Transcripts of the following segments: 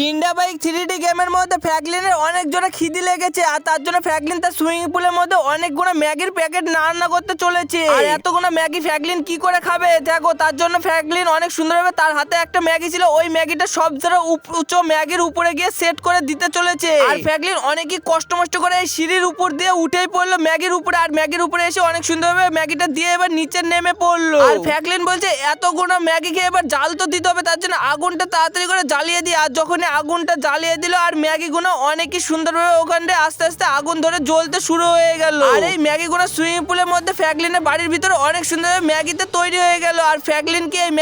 India bike 3D গেমের মধ্যে ফ্র্যাঙ্কলিনের অনেক জোরে খিদে লেগেছে আর তার জন্য ফ্র্যাঙ্কলিন তার সুইমিং পুলের মধ্যে অনেকগুলো ম্যাগির প্যাকেট রান্না করতে চলেছে। আর এতগুলো ম্যাগি ফ্র্যাঙ্কলিন কি করে খাবে দেখো। তার জন্য ফ্র্যাঙ্কলিন অনেক সুন্দরভাবে তার হাতে একটা ম্যাগি ছিল, ওই ম্যাগিটা সবচেয়ে উঁচু ম্যাগির উপরে গিয়ে সেট করে দিতে চলেছে। আর ফ্র্যাঙ্কলিন অনেকই কষ্ট করে এই সিঁড়ির উপর দিয়ে উঠেই পড়লো ম্যাগির উপরে, আর ম্যাগির উপরে এসে অনেক সুন্দরভাবে ম্যাগিটা দিয়ে এবার নিচে নেমে পড়লো। আর ফ্র্যাঙ্কলিন বলছে এতগুলো ম্যাগি খেয়ে এবার জাল তো দিতে হবে, তার জন্য আগুনটা তাড়াতাড়ি করে জ্বালিয়ে দিই। আর যখনই আগুনটা জ্বালিয়ে দিল আর ম্যাগিগুলো অনেকই সুন্দরভাবে ওখানে আস্তে আস্তে আগুন ধরে জ্বলতে শুরু হয়ে গেল। আর এই ম্যাগিগুলো সুইমিং পুলের মধ্যে ফ্র্যাঙ্কলিনের বাড়ির ভিতরে অনেক সুন্দরভাবে ম্যাগিতে তৈরি হয়ে গেল। আর ফ্র্যাঙ্কলিন কি এই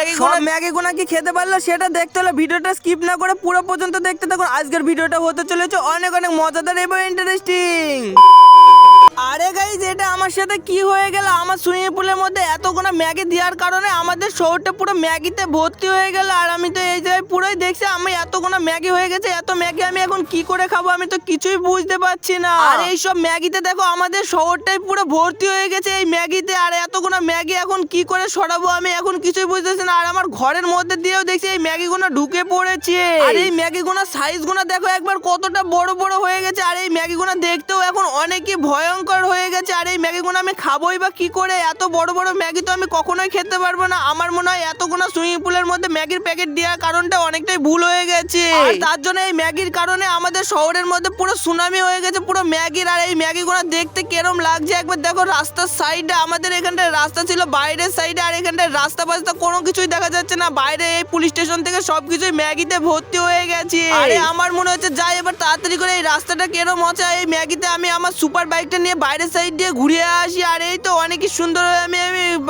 ম্যাগিগুলো কি খেতে পারলো সেটা দেখতে হলে ভিডিওটা স্কিপ না করে পুরো পর্যন্ত দেখতে থাকুন। আজকের ভিডিওটা হতে চলেছে অনেক অনেক মজাদার এবং ইন্টারেস্টিং। আরে গাইস, এটা আমার সাথে কি হয়ে গেল? আমার সুইমিং পুলের মধ্যে এতগুলো ম্যাগি দেওয়ার কারণে আমাদের শহরটা পুরো ম্যাগিতে ভর্তি হয়ে গেল। আর আমি তো এই জায়গায় পুরোই দেখছি আমি এতগুলো ম্যাগি হয়ে গেছে। এত ম্যাগি আমি এখন কি করে খাবো আমি তো কিছুই বুঝতে পারছি না। আর এই সব ম্যাগিতে দেখো আমাদের শহরটাই পুরো ভর্তি হয়ে গেছে এই ম্যাগিতে। আর এতগুলো ম্যাগি এখন কি করে সরাবো আমি এখন কিছুই বুঝতেছি না। আর আমার ঘরের মধ্যে দিয়েও দেখছি এই ম্যাগিগুলো ঢুকে পড়েছে। আর এই ম্যাগিগুলো সাইজগুলো দেখো একবার কতটা বড় বড় হয়ে গেছে। আর এই ম্যাগিগুলো দেখতেও এখন অনেকই ভয়ঙ্কর হয়ে গেছে। আর এই ম্যাগিগুলো আমি খাবোই বা কি করে? এত বড় বড় ম্যাগি তো আমি কখনোই খেতে পারবো না। আমার মনে হয় এতগুলো সুইমিং পুলের মধ্যে ম্যাগির প্যাকেট দেওয়ার কারণটা অনেকটাই ভুল হয়ে গেছে। আর তার জন্য এই ম্যাগির কারণে আমাদের শহরের মধ্যে পুরো সুনামি হয়ে গেছে পুরো ম্যাগির। আর এই ম্যাগিগুলো দেখতে কেরম লাগছে একবার দেখো। রাস্তার সাইডে আমাদের এখানটায় রাস্তা ছিল বাইরের সাইডে, আর এখানটায় রাস্তা ফাস্তা কোনো কিছুই দেখা যাচ্ছে না। বাইরে এই পুলিশ স্টেশন থেকে সবকিছুই ম্যাগিতে ভর্তি হয়ে গেছে। আরে আমার মনে হচ্ছে যাই এবার তাড়াতাড়ি করে এই রাস্তাটা কেরম আছে এই ম্যাগিতে আমি আমার সুপার বাইকটা নিয়ে বাইরের সাইড দিয়ে ঘুরিয়ে আসি। আর এই তো অনেকই সুন্দর আমি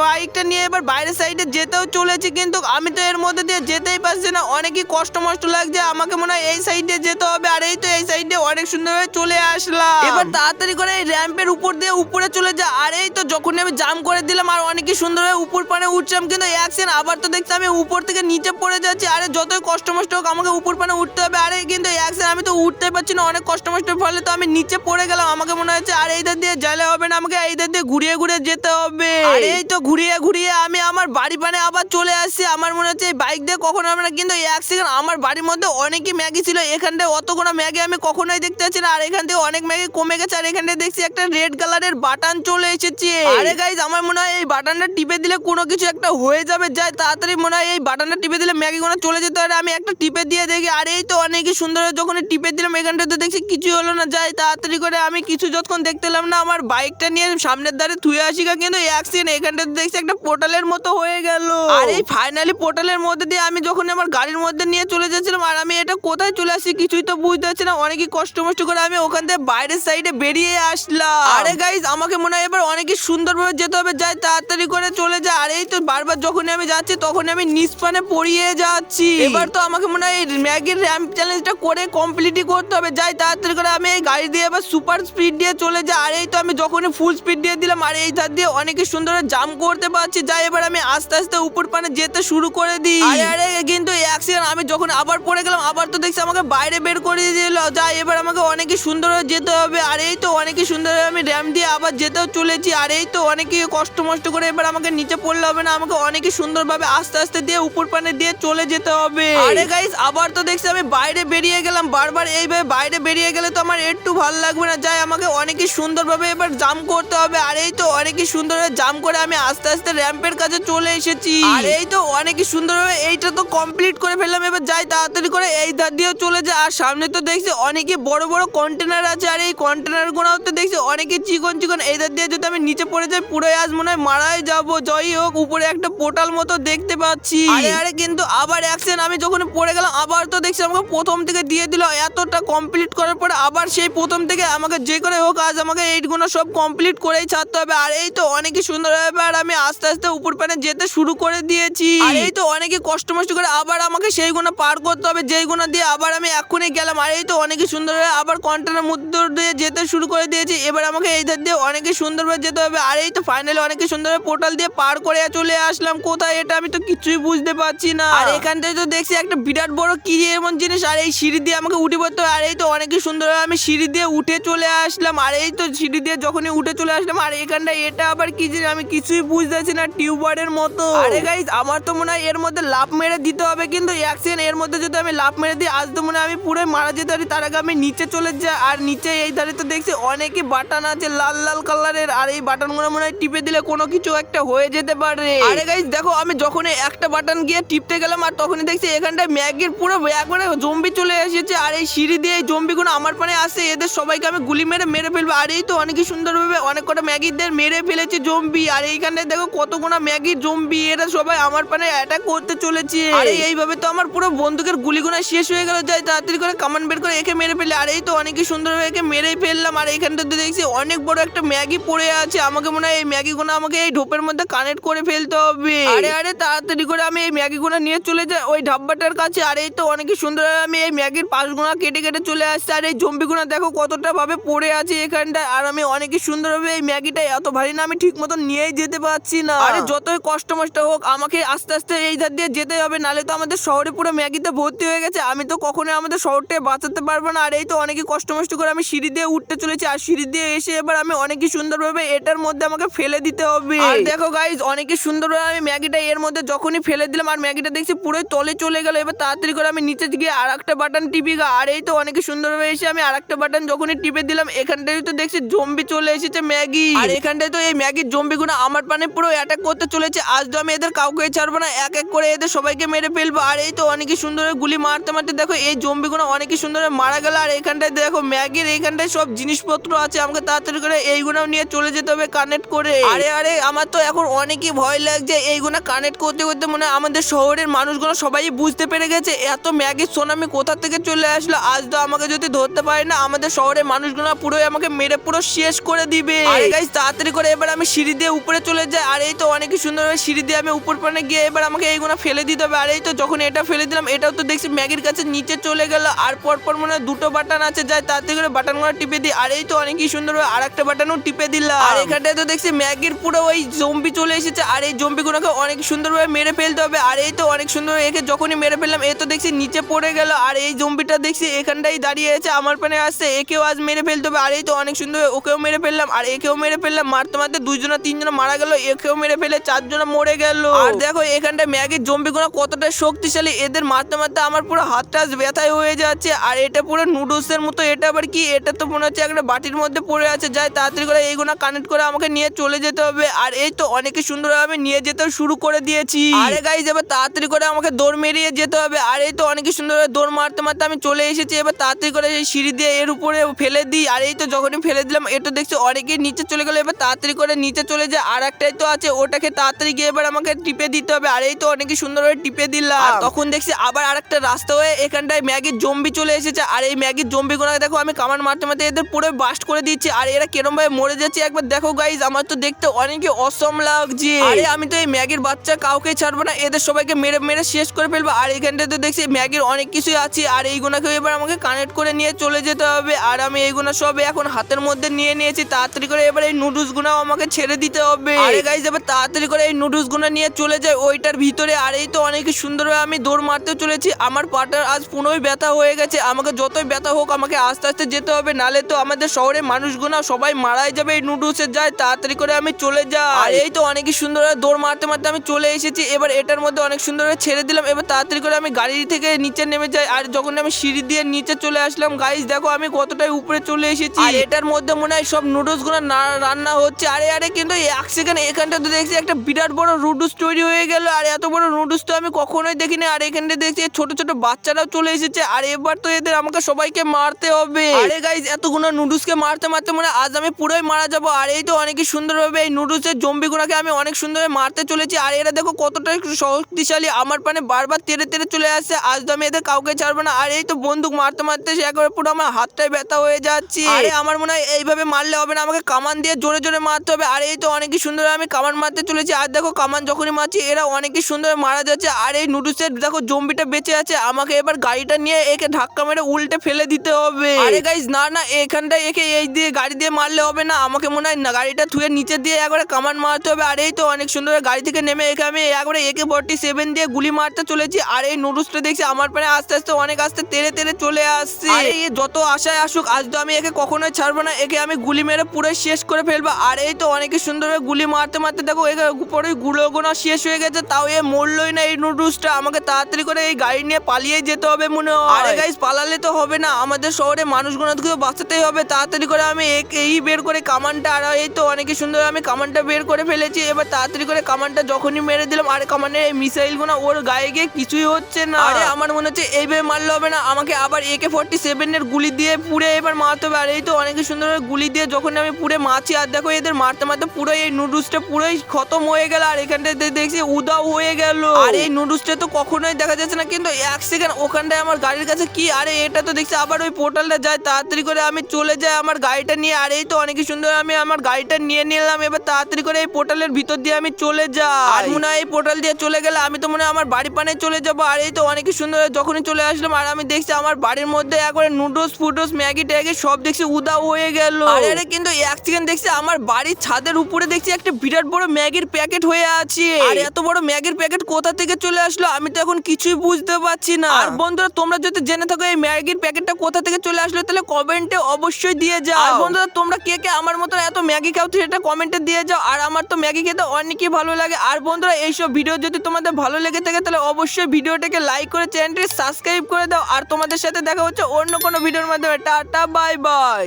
বাইকটা নিয়ে এবার বাইরের সাইডে যেতেও চলেছি, কিন্তু আমি তো এর মধ্যে দিয়ে যেতেই পারছি না। অনেকই কষ্ট লাগছে, আমাকে মনে হয় এই সাইডে যেতে হবে। আর এই তো এই সাইডে অনেক সুন্দরভাবে চলে আসলাম। এবার তাড়াতাড়ি করে এই র্যাম্পের উপর দিয়ে উপরে চলে যা। আর এই তো যখনই আমি জাম্প করে দিলাম আর অনেকই সুন্দরভাবে উপর পানে উঠছিলাম, কিন্তু অ্যাকশন আবার তো দেখছি আমি উপর থেকে নিচে পড়ে যাচ্ছি। আরে যতই কষ্ট হোক আমাকে উপর পানে উঠতে হবে। আরে কিন্তু অ্যাকশন আমি তো উঠতে পারছি না, অনেক কষ্ট ফলে তো আমি নিচে পড়ে গেলাম। আমাকে মনে হচ্ছে আর এইধার দিয়ে যাইলে হবে না, আমাকে এইধার দিয়ে ঘুরিয়ে ঘুরিয়ে যেতে হবে। আর এই তো ঘুরিয়ে ঘুরিয়ে আমি আমার বাড়ি পানে আবার চলে আসছি। আমার মনে হচ্ছে এই বাইক দিয়ে কখনো হবে না, কিন্তু এক সেকেন্ড আমার বাড়ির মধ্যে অনেকই ম্যাগি ছিল। এখানটায় অতগুলো ম্যাগি আমি কখনোই দেখতে পাচ্ছি না। আর এখান থেকে অনেক ম্যাগি কমে গেছে। আর এখানটায় দেখছি একটা রেড কালারের বাটন চলে এসেছে। আরে গাইস, আমার মনে হয় এই বাটনটা টিপে দিলে কোনো কিছু একটা হয়ে যাবে। যাই তাড়াতাড়ি মনে হয় এই বাটনটা টিপে দিলে ম্যাগিগুলো চলে যেতে পারে। আমি একটা টিপে দিয়ে দেখি। আর এই তো অনেকই সুন্দর যখন টিপে দিলাম এখানটাতে দেখছি কিছু হলো না। যাই তাড়াতাড়ি করে আমি কিছু যতক্ষণ দেখতে পেলাম না আমার বাইকটা নিয়ে সামনের ধারে থুয়ে আসি, কিন্তু অ্যাক্সিডেন্ট এখানটাতে দেখছি একটা পোর্টালের মতো হয়ে গেল। আর এই ফাইনালি পোর্টালের মধ্যে দিয়ে আমি যখন আমার গাড়ির মধ্যে নিয়ে চলে যাচ্ছিলাম আর আমি এটা কোথায় চলে আসি কিছুই তো বুঝতে পারছি না। অনেকই কষ্ট করে আমি ওখান থেকে বাইরের সাইডে বেরিয়ে আসলাম। আরে গাইস, আমাকে মনে হয় এবার অনেকই সুন্দরভাবে যেতে হবে। যাই তাড়াতাড়ি করে চলে যায়। আর এই তো বারবার যখন আমি যাচ্ছি তখন আমি নিষ্পানে পড়িয়ে যাচ্ছি। এবার তো আমাকে মনে হয় ম্যাগির র্যাম্প চ্যালেঞ্জটা করে কমপ্লিটই করতে হবে। যাই তাড়াতাড়ি করে আমি এই গাড়ি দিয়ে এবার সুপার স্পিড দিয়ে চলে যাই। আর এই তো আমি যখনই ফুল স্পিড দিয়ে দিলাম আর এই ধার দিয়ে অনেকই সুন্দর জাম্প করতে পারছি। যাই এবার আমি আস্তে আস্তে উপর পানে যেতে শুরু করে দিই। আরে কিন্তু অ্যাক্সিডেন্ট আমি যখন আবার পড়ে গেলাম আবার তো দেখছি আমাকে বাইরে বের করে দিল। যাই এবার আমাকে অনেকই সুন্দর যেতে হবে। আর এই তো অনেকই সুন্দর আমি র্যাম্প দিয়ে আবার যেতেও চলেছি। আর এই তো অনেকই কষ্ট করে এবার আমাকে নিচে পড়লে হবে না, আমাকে অনেকই সুন্দরভাবে আস্তে আস্তে দিয়ে উপর পানে দিয়ে চলে যেতে হবে। আরে গাইস, আবার তো দেখছি আমি বাইরে বেরিয়ে গেলাম। বারবার এইভাবে বাইরে বেরিয়ে গেলে তো আমার একটু ভালো লাগবে না। যাই আমাকে অনেকই সুন্দরভাবে এবার জাম্প করতে হবে। আর এই তো অনেকই সুন্দর জাম্প করে আমি আস্তে আস্তে র্যাম্পের কাছে চলে এসেছি। আর এই তো অনেকই সুন্দরভাবে এইটা তো কমপ্লিট করে ফেললাম। এবার যাই তাড়াতাড়ি করে এই ধার দিয়েও চলে যায়। আর সামনে তো দেখছি অনেকই বড় বড় কন্টেনার আছে। আর এই কন্টেনার গুলোও তো দেখছি অনেকই চিকন চিকন। এই ধার দিয়ে যদি আমি নিচে পড়ে যাই পুরো আজ মনে হয় মারাই যাবো। যাই হোক, উপরে একটা পোর্টাল মতো দেখতে পাচ্ছি। আরে কিন্তু আবার অ্যাকশন আমি যখন পড়ে গেলাম আবার তো দেখছি আমাকে প্রথম থেকে দিয়ে দিল। এতটা কমপ্লিট করার পরে আবার সেই প্রথম থেকে আমাকে যে করে হোক আজ আমাকে এইগুলো সব কমপ্লিট করেই ছাড়তে হবে। আর এই তো অনেকই সুন্দর ব্যাপার আমি আস্তে আস্তে উপর পানে যেতে শুরু করে দিয়েছি। আর এই তো অনেকই কষ্ট করে আবার আমাকে সেইগুলো পার করতে হবে যেইগুলো দিয়ে আবার আমি এক্ষুনি গেলাম। আর এই তো অনেকই সুন্দর আবার কন্টেনার মধ্যে দিয়ে যেতে শুরু করে দিয়েছি। এবার আমাকে এই ধার দিয়ে অনেকে সুন্দরভাবে যেতে হবে। আর এই তো ফাইনালি অনেকে সুন্দরভাবে পোর্টাল দিয়ে পার করে চলে আসলাম। কোথায় এটা আমি তো কিছুই বুঝতে পারছি না। আর এখান থেকে তো দেখছি একটা বিরাট বড় কি এমন জিনিস, আর এই সিঁড়ি দিয়ে আমাকে উঠে পড়তে হবে। আর এই তো অনেকে সুন্দরভাবে আমি সিঁড়ি দিয়ে উঠে চলে আসলাম। আর এই তো সিঁড়ি দিয়ে যখনই উঠে চলে আসলাম, আর এখানটা এটা আবার কি জিনিস আমি কিছুই বুঝতেছি না, টিউবারের মতো। আরে গাইস আমার তো মনে হয় এর মধ্যে লাফ মেরে দিতে হবে, কিন্তু এক সেকেন্ড এর মধ্যে যদি আমি লাফ মেরে দিই আজ তো মনে হয় আমি পুরো মারা যেতে পারি। তার আগে আমি নিচে চলে যাই। আর নিচে এই ধারে তো দেখছি অনেকই বাটন আছে লাল লাল কালারের, আর এই বাটনগুলো মনে হয় টিপে দিলে কোনো কিছু একটা হয়ে যেতে পারে। আরে গাইস দেখো আমি যখনই একটা বাটন গিয়ে টিপতে গেলাম আর তখনই দেখছি এখানটায় ম্যাগির পুরো একবারে জম্বি চলে এসেছে। আর এই সিঁড়ি দিয়ে এই জম্বিগুলো আমার পানে আসছে, এদের সবাইকে আমি গুলি মেরে ফেলবো। আর এই তো অনেকই সুন্দরভাবে অনেক কটা ম্যাগিদের মেরে ফেলেছে জম্বি। আর এইখানটায় দেখো কতগুলো ম্যাগির জম্বি, এরা সবাই আমার পানে অ্যাটাক করতে চলেছে। আর এইভাবে তো আমার পুরো বন্দুকের গুলিগুলো শেষ হয়ে গেল। যাই তাড়াতাড়ি করে কামান বের করে একে মেরে ফেলে। আর এই তো অনেকই সুন্দরভাবে একে মেরেই ফেললাম। আর এইখানটাতে দেখছি অনেক বড় একটা ম্যাগি পড়ে আছে, আমাকে মনে হয় এই ম্যাগিগুলো আমাকে এই ঢোপের মধ্যে কানেক্ট করে ফেলতে হবে। আরে তাড়াতাড়ি করে আমি এই ম্যাগিগুলো নিয়ে চলে যাই ওই ধাব্বাটার কাছে। আর এই তো অনেকই সুন্দর আমি এই ম্যাগির পাশগুলো কেটে চলে আসছে। আর এই জম্বিগুলো দেখো কতটা ভাবে পড়ে আছে এখানটায়। আর আমি অনেকই সুন্দরভাবে এই ম্যাগিটা এত ভারী না আমি ঠিক মতো নিয়েই যেতে পারছি না। আরে যতই কষ্ট মষ্ট হোক আমাকে আস্তে আস্তে এই ধার দিয়ে যেতে হবে, নালে তো আমাদের শহরে পুরো ম্যাগিতে ভর্তি হয়ে গেছে, আমি তো কখনোই আমাদের শহরটাকে বাঁচাতে পারবো না। আর এই তো অনেকই কষ্ট মষ্ট করে আমি সিঁড়ি দিয়ে উঠতে চলেছি। আর সিঁড়ি দিয়ে এসে এবার আমি অনেকই সুন্দরভাবে এটার মধ্যে আমাকে ফেলে দিতে হবে। আর দেখো গাইজ অনেকই সুন্দরভাবে আমি ম্যাগিটা এর মধ্যে যখনই ফেলে দিলাম আর ম্যাগিটা দেখছি পুরোই তলে চলে গেল। এবার তাড়াতাড়ি করে আমি নিচে গিয়ে আর একটা বাটন টিপি। আর এই তো অনেক সুন্দরভাবে এসে আমি আর একটা বাটন যখনই টিপে দিলাম এখানটায় তো দেখছি জম্বি চলে এসেছে ম্যাগি। আর এখানটায় তো এই ম্যাগির জম্বিগুলো আমার পানে পুরো অ্যাটাক করতে চলেছে। আজ তো আমি এদের কাউকে ছাড়বো না, এক এক করে এদের সবাইকে মেরে ফেলবো। আর এই তো অনেকই সুন্দর গুলি মারতে মারতে দেখো এই জম্বিগুলো অনেকই সুন্দর মারা গেল। আর এখানটায় দেখো ম্যাগির এইখানটায় সব জিনিসপত্র আছে, আমাকে তাড়াতাড়ি করে এইগুলো নিয়ে চলে যেতে হবে কানেক্ট করে। আরে আমার তো এখন অনেকই ভয় লাগছে, এইগুলো কানেক্ট করতে করতে মনে হয় আমাদের শহরের মানুষগুলো সবাই বুঝতে পেরে গেছে এত ম্যাগির সুনামি কোথা থেকে চলে আসলো। আজ তো আমাকে যদি ধরতে পারে না আমাদের শহরের মানুষগুলো পুরোই আমাকে মেরে পুরো শেষ করে দিবে। আরে গাইস তাড়াতাড়ি করে এবার আমি সিঁড়ি দিয়ে উপরে চলে যাই। আর এই তো অনেকই সুন্দরভাবে সিঁড়ি দিয়ে আমি উপর পানে গিয়ে এবার আমাকে এইগুলো ফেলে দিতে হবে। আর এই তো যখন এটা ফেলে দিলাম এটাও তো দেখছি ম্যাগির কাছে নিচে চলে গেল। আর পরপর মনে হয় দুটো বাটন আছে, যাই তাড়াতাড়ি করে বাটনগুলো টিপে দিই। আর এই তো অনেকই সুন্দরভাবে আর একটা বাটনও টিপে দিলাম। আর এখানটায় তো দেখছি ম্যাগির পুরো ওই জম্বি চলে এসেছে। আর এই জম্বিগুলোকে অনেক সুন্দরভাবে মেরে ফেলতে হবে। আর এই তো অনেক সুন্দর একে যখনই মেরে ফেললাম এ তো দেখছি নিচে পড়ে গেল। আর এই জম্বিটা দেখছি এখানটাই দাঁড়িয়ে আছে আমার পানে আসছে, একেও আজ মেরে ফেলতে হবে। আর এই তো অনেক সুন্দর ওকেও মেরে ফেললাম আর একেও মেরে ফেললাম। মারতে মারতে দুইজনা তিনজনা মারা গেল, একেও মেরে ফেলে চারজনা মরে গেল। আর দেখো এখানটা ম্যাগির জম্বিগুলো কতটা শক্তিশালী, এদের মারতে মারতে আমার পুরো হাতটা ব্যথায় হয়ে যাচ্ছে। আর এটা পুরো নুডলসের মতো, এটা আবার কি, এটা তো মনে হচ্ছে একটা বাটির মধ্যে পড়ে আছে। যাই তাড়াতাড়ি করে এইগুলো কানেক্ট করে আমাকে নিয়ে চলে যেতে হবে। আর এই তো অনেকে সুন্দরভাবে নিয়ে যেতে শুরু করে দিয়েছি। আরে গাইস এবার তাড়াতাড়ি করে আমাকে দৌড় মেরিয়ে যেতে হবে। আর এই তো অনেকে সুন্দরভাবে দৌড় মারতে মারতে আমি চলে এসেছি। এবার তাড়াতাড়ি করে এই সিঁড়ি দিয়ে এর উপরে ফেলে দিই। আর এই তো যখনই ফেলে দিলাম এটা দেখছি অনেকে নিচে চলে গেল। এবার তাড়াতাড়ি করে নিচে চলে যায়, আর একটাই তো আছে ওটাকে তাড়াতাড়ি গিয়ে এবার আমাকে টিপে দিতে হবে। আর এই তো অনেকে সুন্দরভাবে টিপে দিলাম। আর তখন দেখছি আবার আরেকটা রাস্তা হয়ে এখানটায় ম্যাগির জম্বি চলে এসেছে। আর এই ম্যাগির জম্বিগুলো দেখো আমি কামান মারতে মারতে এদের পুরো বাস্ট করে দিচ্ছি। আর এরা কেরম ভাবে মরে যাচ্ছে একবার দেখো গাইজ, আমার তো দেখতে অনেকে অসম লাগছে। আরে আমি তো এই ম্যাগির বাচ্চা কাউকে ছাড়বো না, এদের সবাইকে মেরে মেরে শেষ করে ফেলবো। আর এখানটায় তো দেখছি ম্যাগির অনেক কিছুই আছে। আর এইগুলোকে এবার আমাকে কানেক্ট করে নিয়ে চলে যেতে হবে। আর আমি এইগুলো সব এখন হাতের মধ্যে নিয়ে নিয়েছি, তাড়াতাড়ি করে এবার এই নুডলস গুলো আমাকে ছেড়ে দিতে হবে। আরে গাইজ এবার তাড়াতাড়ি করে এই নুডলস গুলো নিয়ে চলে যায় ওইটার ভিতরে। আর এই তো অনেক সুন্দরভাবে আমি দৌড় মারতে চলেছি, আমার পাটার আজ পুরোই ব্যথা হয়ে গেছে। আমাকে যতই ব্যথা হোক আমাকে আস্তে আস্তে যেতে হবে, নালে তো আমাদের শহরের মানুষগুলো সবাই মারাই যাবে এই নুডলসের। যায় তাড়াতাড়ি করে আমি চলে যাই। আর এই তো অনেক সুন্দরভাবে দৌড় মারতে মারতে আমি চলে এসেছি। এবার এটার মধ্যে অনেক সুন্দরভাবে ছেড়ে দিলাম। এবার তাড়াতাড়ি করে আমি গাড়ি থেকে নিচে নেমে যাই। আর যখন আমি সিঁড়ি দিয়ে নিচে চলে আসলাম গাইজ দেখো আমি কতটাই উপরে চলে এসেছি। আর এটার মধ্যে মনে হয় সব নুডলস গুলো রান্না হচ্ছে। আরে কিন্তু এক সেকেন্ড এখানটা তো দেখছি একটা বিরাট বড় নুডলস তৈরি হয়ে গেল। আর এত বড় নুডলস তো আমি কখনোই দেখিনি। আর এখানটা দেখছি ছোট ছোট বাচ্চারাও চলে এসেছে। আর এবার তো এদের আমাকে সবাইকে মারতে হবে। আরে গাইজ এতগুলো নুডলসকে মারতে মারতে মনে আজ আমি পুরোই মারা যাবো। আর এই তো অনেক সুন্দরভাবে এই নুডলসের জম্বিগুলোকে আমি অনেক সুন্দরভাবে মারতে চলেছি। আর এরা দেখো কতটা শক্তিশালী, আমার পানে বারবার তেড়ে তেড়ে চলে আসছে। আজ তো আমি এদের কাউকে ছাড়বো না। আর এই তো বন্দুক মারতে মারতে সে একবার পুরো আমার হাতটাই ব্যথা হয়ে যাচ্ছে। আরে আমার মনে হয় এইভাবে মারলে হবে না, আমাকে কামান দিয়ে জোরে জোরে মারতে হবে। আর এই তো অনেকই সুন্দর আমি কামান মারতে চলেছি। আর দেখো কামান যখনই মারছি এরা অনেকই সুন্দর মারা যাচ্ছে। আর এই নুডলসের দেখো জম্বিটা বেঁচে আছে, আমাকে এবার গাড়িটা নিয়ে একে ধাক্কা মেরে উল্টে ফেলে দিতে মারতে হবে। আরে গাইস না না, এখানটা একে এই দিয়ে গাড়ি দিয়ে মারলে হবে না, আমাকে মনে হয় না গাড়িটা থুয়ে নিচে দিয়ে একবারে কামান মারতে হবে। আর এই তো অনেক সুন্দর গাড়ি থেকে নেমে একে আমি একবারে AK-47 দিয়ে গুলি মারতে চলেছি। আর এই নুডলসটা দেখছি আমার পানে আস্তে আস্তে অনেক আস্তে তেড়ে তেড়ে চলে আসছে। আরে এই যত আশায় আসুক, আজ তো আমি একে কখনোই ছাড়বো না, একে আমি গুলি মেরে পুরো শেষ করে ফেলবো। আর এই তো অনেক সুন্দর গুলি মারতে মারতে দেখো একে পরে গুলো শেষ হয়ে গেছে, তাও এ মরলই না এই নুডলসটা। আমাকে তাড়াতাড়ি করে এই গাড়ি নিয়ে পালিয়ে যেতে হবে মনে হয়। আরে গাইস পালালে তো হবে না, আমাদের শহরে মানুষগুলোকে বাঁচাতেই হবে। তাড়াতাড়ি করে আমি এই বের করে কামানটা, আর এই তো অনেক সুন্দর আমি কামানটা বের করে ফেলেছি। এবার তাড়াতাড়ি করে কামানটা যখনই মেরে দিলাম, আরে কামানের এই মিসাইল গুলো ওর গায়ে গিয়ে কিছুই হচ্ছে না। আরে আমার মনে হচ্ছে এইভাবে মারলে হবে না, আমাকে আবার AK-47 এর গুলি দিয়ে পুড়ে এবার মারতে হবে। আর এই তো অনেক সুন্দর গুলি দিয়ে যখন আমি পুড়ে মারছি, আর দেখো এদের মারতে মারতে পুরো এই নুডলসটা পুরোই খতম হয়ে গেল। আর এখানটায় দেখছি উদাও হয়ে গেল। আর এই নুডলসটা তো কখনোই দেখা যাচ্ছে না, কিন্তু এক সেকেন্ড ওখানটায় আমার গাড়ির কাছে কি, আরে এটা তো দেখছি আবার ওই পোর্টালটা যায়। তাড়াতাড়ি করে আমি চলে যাই আমার গাড়িটা নিয়ে। আর এই তো অনেক সুন্দর আমি আমার গাড়িটা নিয়ে নিলাম। এবার তাড়াতাড়ি করে এই পোর্টালের ভিতর দিয়ে আমি চলে যাই। আর মনে হয় এই পোর্টাল দিয়ে চলে গেলে আমি তো মনে হয় আমার বাড়ি পানে চলে যাবো। আর এই তো অনেক সুন্দর যখনই চলে আসলাম, আর আমি দেখছি আমার বাড়ির মধ্যে একবারে নুডলস ফুডলস ম্যাগি ট্যাগি সব দেখছি উদাও হয়ে গেল। আরে কিন্তু এক সেকেন্ড দেখছি আমার বাড়ির ছাদের উপরে দেখছি একটা বিরাট বড় ম্যাগির প্যাকেট হয়ে আছে। আর এত বড় ম্যাগির প্যাকেট কোথা থেকে চলে আসলো আমি তো এখন কিছুই বুঝতে পারছি না। আর বন্ধুরা তোমরা যদি জেনে থাকো এই ম্যাগির প্যাকেটটা কোথা থেকে চলে আসলো, তাহলে কমেন্টে অবশ্যই দিয়ে যাও। আর বন্ধুরা তোমরা কে কে আমার মতো এত ম্যাগি খাও সেটা কমেন্টে দিয়ে যাও। আর আমার তো ম্যাগি খেতে অনেকই ভালো লাগে। আর বন্ধুরা এইসব ভিডিও যদি তোমাদের ভালো লেগে থাকে তাহলে অবশ্যই ভিডিওটাকে লাইক করে চ্যানেলটি সাবস্ক্রাইব করে দাও। আর তোমাদের সাথে দেখা হচ্ছে অন্য কোনো ভিডিওর মাধ্যমে। Tata bye bye.